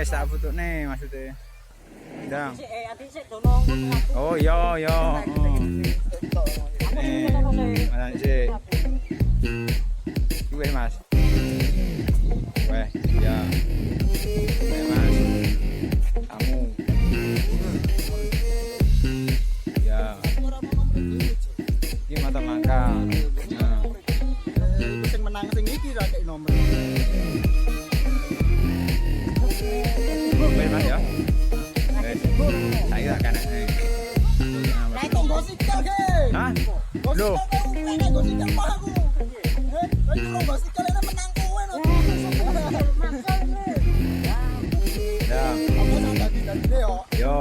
guys, tak foto nih maksudnya. Ndang. Oh iya iya. Mana sih? Gue Mas. Weh, ya. Weh Mas. Kamu. Ya. Ini mata mangka. Sing menang sing iki ra kei nomor. Weh Mas ya. Saya kan. Nah, itu gosikal ke. Hah? Loh. Gosikal mah aku. Itu gosikal ini menang kowe no. Ya. Aku sampe tadi yo. Yo.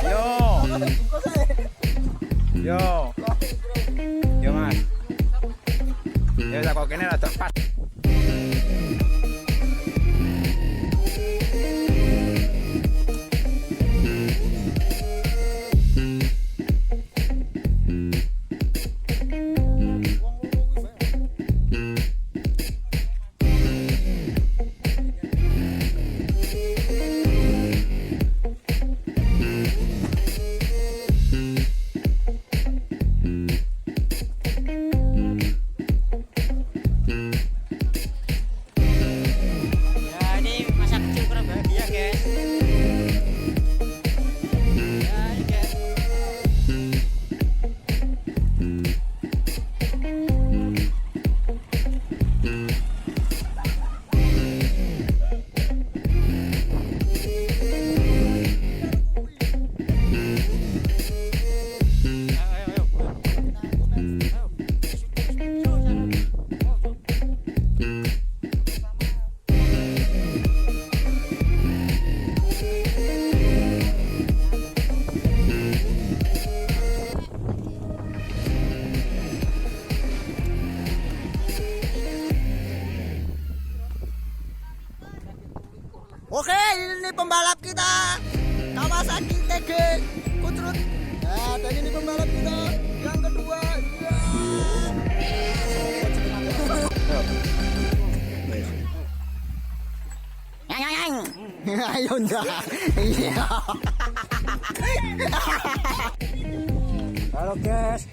Yo. Yo. Yo Mas. Ya tak kok kene rada pas. Oke, ini pembalap kita Kawasaki TG Kucrut. Nah, dan ini pembalap kita yang kedua. Ayo ndak. Iya. Halo guys.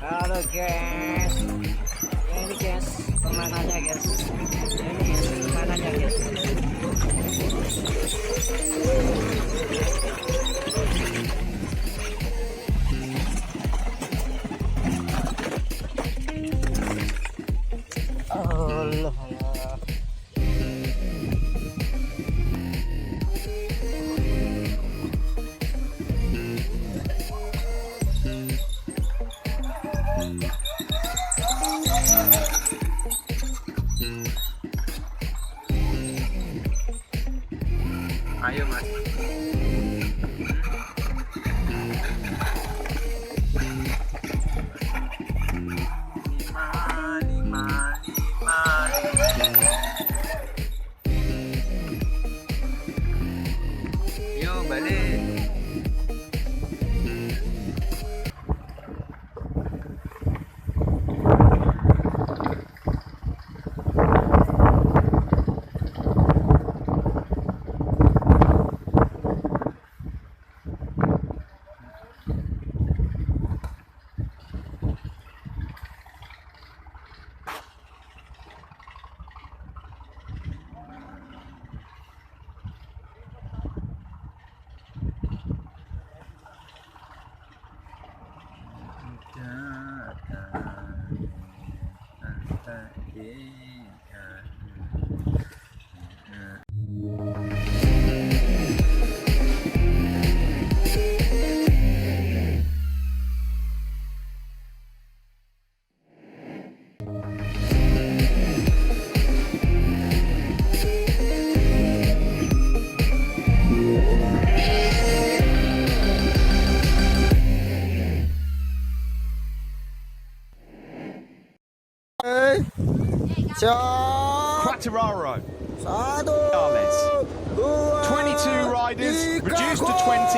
Halo guys, ini guys permainannya guys, ini guys permainannya guys. Allah Allah. Ayo Mas. Quattararo. Satu. 22 riders, reduced to 20.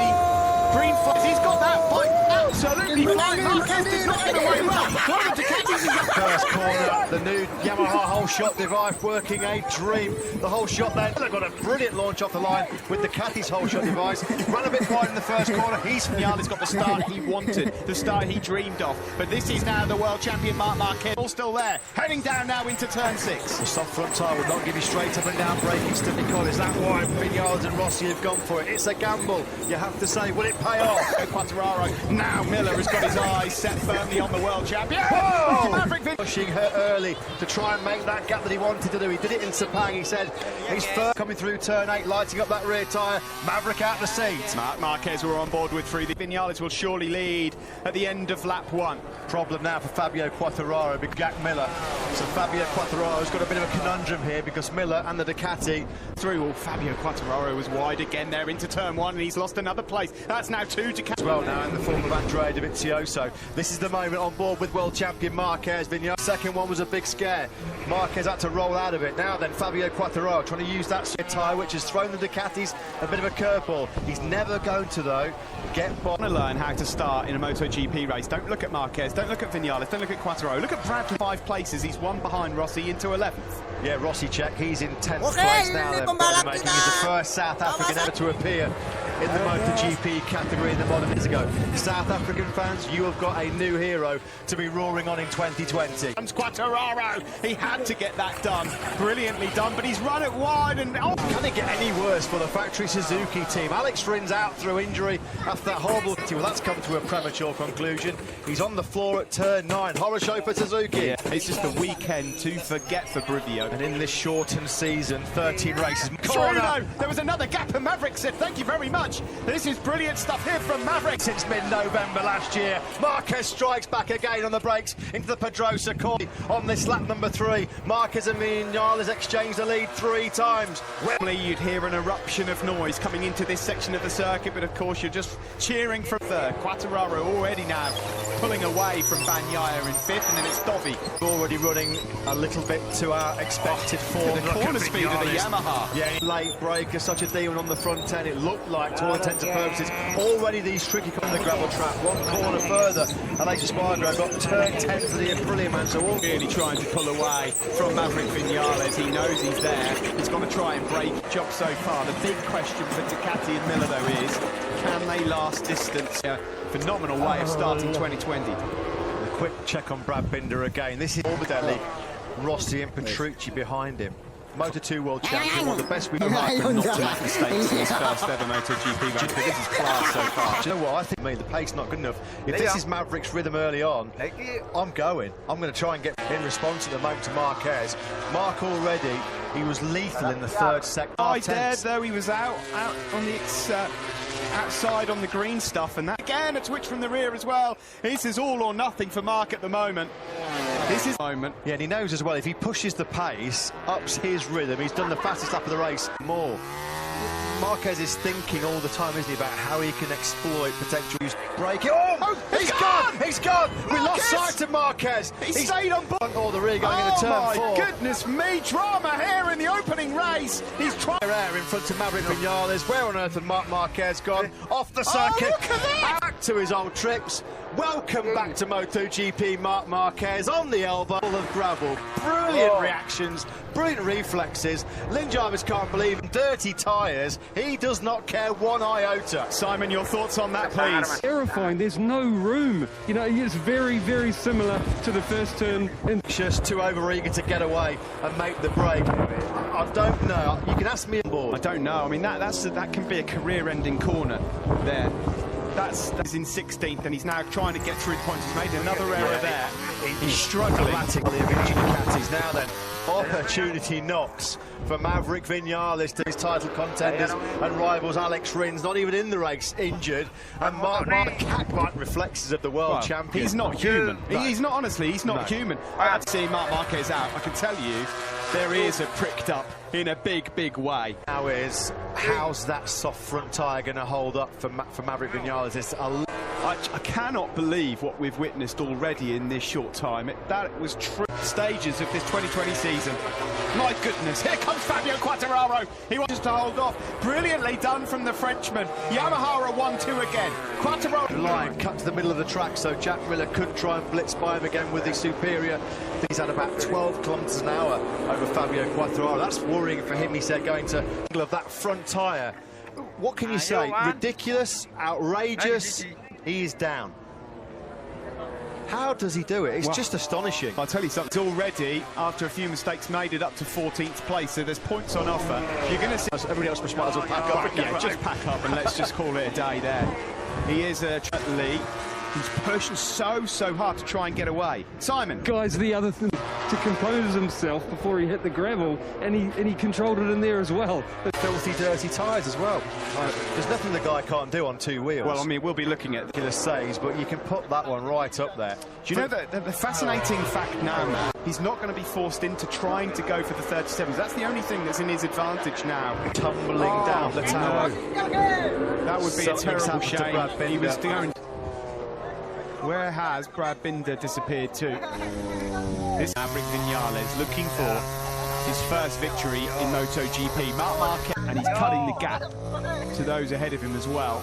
Green flag. He's got that bike absolutely fine. Marquez did not get away well. One of the Ducatis is up. First corner, the new Yamaha whole shot device working a dream. The whole shot there, they've got a brilliant launch off the line with the Ducati's whole shot device. Ran a bit wide in the first corner. Vinales got the start he wanted, the start he dreamed of. But this is now the world champion Marc Marquez, all still there, heading down now into turn 6. The soft front tyre will not give you straight up and down braking stability. Is that why Vinales and Rossi have gone for it? It's a gamble. You have to say, will it pay off? Quattararo. Now Miller has got his eyes set firmly on the world champion. Whoa! Maverick Pushing her early to try and make that gap that he wanted to do. He did it in Sepang. He said he's first coming through turn 8, lighting up that rear tyre. Maverick out the seat. Marc Marquez were on board with 3. The Vinales will surely lead at the end of lap 1. Problem now for Fabio Quattararo, big Jack Miller. So Fabio Quattararo's got a bit of a conundrum here because Miller and the Ducati through. Oh, Fabio Quattararo was wide again there into turn 1 and he's lost another place. That's now 2 Ducati. As well now in the form of Andrea Dovizioso. This is the moment on board with world champion Marquez. Vinales. Second one was a big scare. Marquez had to roll out of it. Now then Fabio Quattararo trying to use that tyre which has thrown the Ducatis a bit of a curveball. He's never going to though get by. To learn how to start in a MotoGP race. Don't look at Marquez, don't look at Vinales, don't look at Quattararo. Look at Bradley, 5 places. He's one behind Rossi into 11th. Yeah, Rossi check. He's in 10th place now. Then making he's the first South African ever to appear in the MotoGP category in the modern years ago. South African fans, you have got a new hero to be roaring on in 2020. Comes Quattararo. He had to get that done. Brilliantly done, but he's run it wide and oh. Can it get any worse for the factory Suzuki team? Alex Rin's out through injury after that horrible. Well, that's come to a premature conclusion. He's on the floor at turn 9. Horror show for Suzuki. Yeah, it's just a weekend to forget for Brivio. And in this shortened season, 13 races. Corner. There was another gap and Maverick said thank you very much. This is brilliant stuff here from Maverick. Since mid-November last year, Marquez strikes back again on the brakes into the Pedrosa corner on this lap number 3. Marquez and Vinales exchanged the lead 3 times. Normally you'd hear an eruption of noise coming into this section of the circuit, but of course you're just cheering for third. Quattararo already now pulling away from Bagnaia in 5th, and then it's Dovi. Already running a little bit to our expected form. The corner speed of the Yamaha. Yeah, late breaker, such a demon on the front end. It looked like, to all intents and purposes, already these tricky on the gravel track. One corner further, Alex Espargaro got turn 10 for the Aprilia man. So all really trying to pull away from Maverick Vinales. He knows he's there. He's going to try and break job so far. The big question for Ducati and Miller though is, can they last distance? A phenomenal way of starting 2020. A quick check on Brad Binder again. This is Morbidelli, Rossi and Petrucci behind him. Moto2 world champion, one of the best we've ever Not to make mistakes in his first ever MotoGP race, but this is class so far. Do you know what? I think the pace not good enough. If this is Maverick's rhythm early on, I'm going. I'm going to try and get in response at the moment to Marquez. Mark already, he was lethal in the 3rd sector. I dared though, he was out on the outside on the green stuff, and that again a twitch from the rear as well. This is all or nothing for Mark at the moment. This is the moment. Yeah, and he knows as well, if he pushes the pace, ups his rhythm, he's done the fastest lap of the race more. Marquez is thinking all the time, isn't he, about how he can exploit potential braking. Oh, he's gone! He's gone! We lost sight of Marquez. He's stayed on board. Or the rear going into turn 4. Oh my goodness me, drama here in the opening race. He's trying air in front of Maverick Vinales. Where on earth had Marc Marquez gone? Off the circuit. Look at that! Back to his old tricks. Welcome back to MotoGP, Marc Marquez on the elbow of gravel. Brilliant reactions, brilliant reflexes. Lynn Jarvis can't believe it. Dirty tyres. He does not care one iota. Simon, your thoughts on that, please? Terrifying. There's no room. You know, it's very, very similar to the first turn. Just too overeager to get away and make the break. I don't know. You can ask me on board. I don't know. I mean, that can be a career-ending corner there. That's in 16th, and he's now trying to get through the points. He's made another error there. He's struggling. Dramatically of Ducati's now then. Opportunity knocks for Maverick Vinales to his title contenders and rivals Alex Rins, not even in the race, injured. And Mark Ngakak, reflexes of the world champion. He's not human. He's not, honestly, he's not human. I had to see Marc Marquez out. I can tell you, their ears are pricked up in a big, big way. Now is, how's that soft front tyre going to hold up for Maverick Vinales? It's I cannot believe what we've witnessed already in this short time. That was true stages of this 2020 season. My goodness, here comes Fabio Quartararo. He wants to hold off. Brilliantly done from the Frenchman. Yamaha are 1-2 again. Quartararo. Line cut to the middle of the track, so Jack Miller could try and blitz by him again with the superior. He's had about 12 kilometres an hour over Fabio Quartararo. That's worrying for him, he said, going to angle of that front tyre. What can you say? Ridiculous, outrageous. He is down. How does he do it? It's just astonishing. I'll tell you something. Already, after a few mistakes, made it up to 14th place, so there's points on offer. You're going to see... Everybody else might as well pack up. Yeah, just pack up and let's just call it a day there. He is a Lee. He's pushing so hard to try and get away. Simon. Guys, the other thing, to compose himself before he hit the gravel, and he controlled it in there as well. Filthy, dirty tyres as well. There's nothing the guy can't do on two wheels. Well, I mean, we'll be looking at the saves, but you can put that one right up there. Do you know that the fascinating fact now, Matt, he's not going to be forced into trying to go for the 37s. That's the only thing that's in his advantage now. Tumbling down the tower. That would be a terrible shame. He was going... Where has Brad Binder disappeared to? This Maverick Vinales looking for his first victory in MotoGP. Marc Marquez, and he's cutting the gap to those ahead of him as well.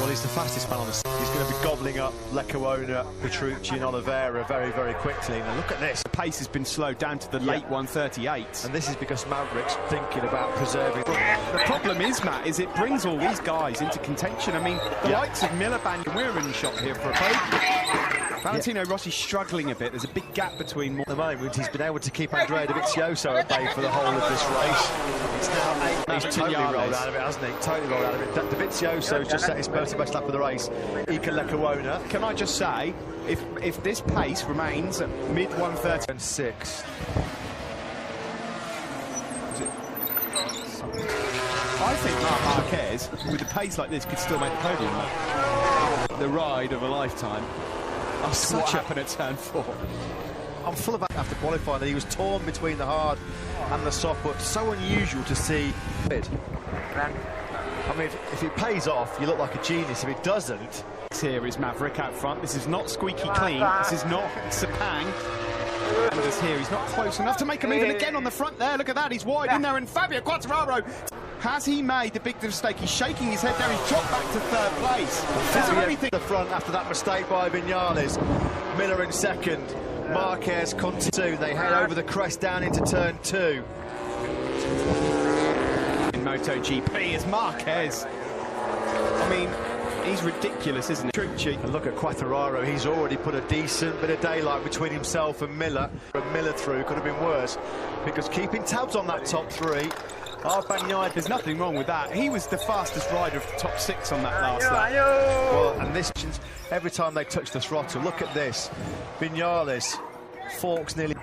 Well, he's the fastest man on the scene. He's going to be gobbling up Lecuona, Petrucci and Oliveira very quickly. Now look at this. The pace has been slowed down to the late 138s. And this is because Maverick's thinking about preserving... The problem is, Matt, is it brings all these guys into contention. I mean, the likes of Miliband, we're in the shot here for a podium. Valentino Rossi's struggling a bit. There's a big gap between... At the moment, he's been able to keep Andrea Dovizioso at bay for the whole of this race. It's now 8. He's totally rolled out of it, hasn't he? Totally rolled out of it. Dovizioso's just set his personal best lap of the race. Ika Lecuona. Can I just say, if this pace remains at mid-130... And 6. I think Marc Marquez, with a pace like this, could still make the podium. The ride of a lifetime. After what happened at turn 4. I'm full of after qualifying that he was torn between the hard and the soft, but so unusual to see. I mean, if it pays off, you look like a genius. If it doesn't... Here is Maverick out front. This is not squeaky clean. This is not Sepang. And this here, he's not close enough to make a move. And again on the front there, look at that. He's wide in there. And Fabio Quartararo, has he made the big mistake? He's shaking his head there. He's dropped back to 3rd place. Is there anything... The front after that mistake by Vinales. Miller in 2nd. Marquez continues. They head over the crest down into turn 2. In MotoGP is Marquez. I mean, he's ridiculous, isn't he? Petrucci. And look at Quartararo. He's already put a decent bit of daylight between himself and Miller. Miller through could have been worse, because keeping tabs on that top 3. There's nothing wrong with that. He was the fastest rider of the top 6 on that last lap. Well, and this, every time they touch the throttle, look at this. Vinales forks nearly...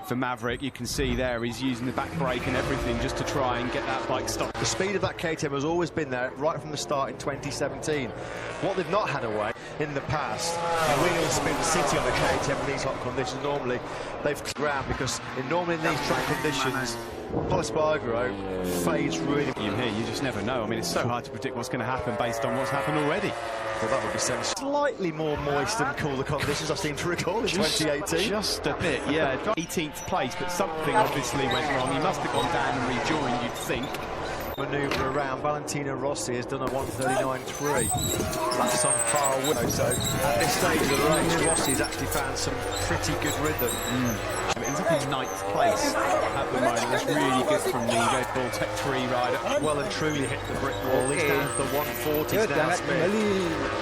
For Maverick, you can see there he's using the back brake and everything just to try and get that bike stopped. The speed of that KTM has always been there right from the start in 2017. What they've not had away in the past, the wheel spin city on the KTM in these hot conditions. Normally they've ground, because normally in these track conditions, Espargaro fades really. You just never know. I mean, it's so hard to predict what's going to happen based on what's happened already. Well, that would be slightly more moist and cooler conditions, I seem to recall, in 2018. Just a bit, yeah. 18th place, but something obviously went wrong. He must have gone down and rejoined, you'd think. Manoeuvre around. Valentino Rossi has done a 1:39.3. That's on par with. So at this stage of the race, Rossi's actually found some pretty good rhythm. He's up in 9th place at the moment. That's really good from Nigo. Ball Tech 3 rider. Well and truly hit the brick wall. He's down to the 140s now, Smith.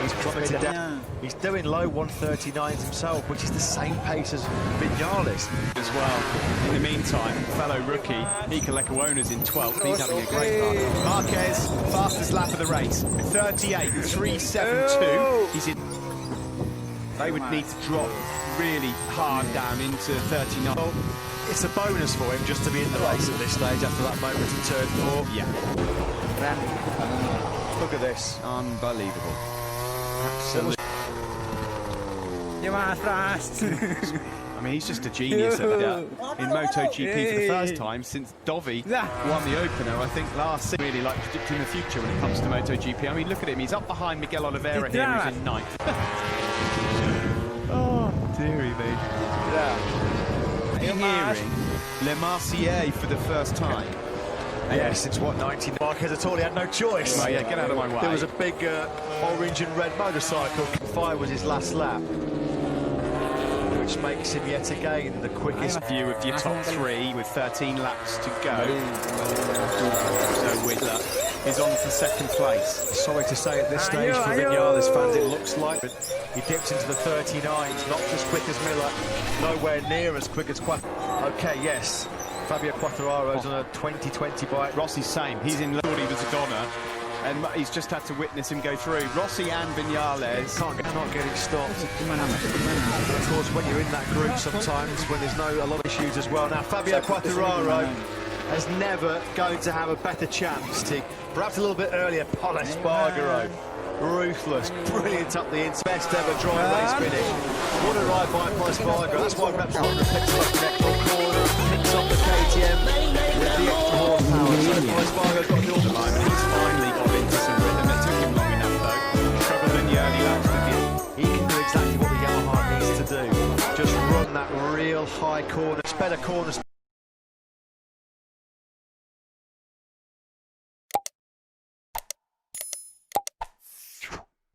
He's plummeted down. He's doing low 139s himself, which is the same pace as Vinales as well. In the meantime, fellow rookie Nika Lekuona's in 12th. He's having a great run. Marquez, fastest lap of the race, 38.372. He's in. They would need to drop really hard down into 39. Well, it's a bonus for him just to be in the race at this stage after that moment in turn 4. Yeah. Look at this. Unbelievable. Absolutely. I mean, he's just a genius at that. In MotoGP for the first time since Dovi won the opener, I think, last season. Really like predicting the future when it comes to MotoGP. I mean, look at him. He's up behind Miguel Oliveira here, who's in 9th. Oh, dearie me. Yeah. Hearing Le Marcier for the first time. Yeah, since what, 19? Marquez at all, he had no choice. Oh, yeah, get out of my way. There was a big orange and red motorcycle. 5 was his last lap, which makes him yet again the quickest. View of your top 3 with 13 laps to go. So Whitler is on for 2nd place. Sorry to say at this stage for Vinales fans, it looks like, but he dips into the 39s, not as quick as Miller, nowhere near as quick as Okay, yes. Fabio Quartararo's on a 2020 bike. Rossi's same. He's in. Thought he was a goner, and he's just had to witness him go through. Rossi and Vinales Not getting stopped. Of course, when you're in that group, sometimes when there's a lot of issues as well. Now, Fabio Quartararo is never going to have a better chance. Perhaps a little bit earlier, Paul Espargaro. Ruthless, brilliant up the inside, best ever dry race finish. What a ride by Paul Espargaro. That's why perhaps Honda picks up the next corner, picks up the KTM with the extra horsepower. So Paul Espargaro's got to do all the time, and he's finally got into some rhythm. It took him long enough though. Struggled in the early laps with you. He can do exactly what the Yamaha needs to do. Just run that real high corner, better corners.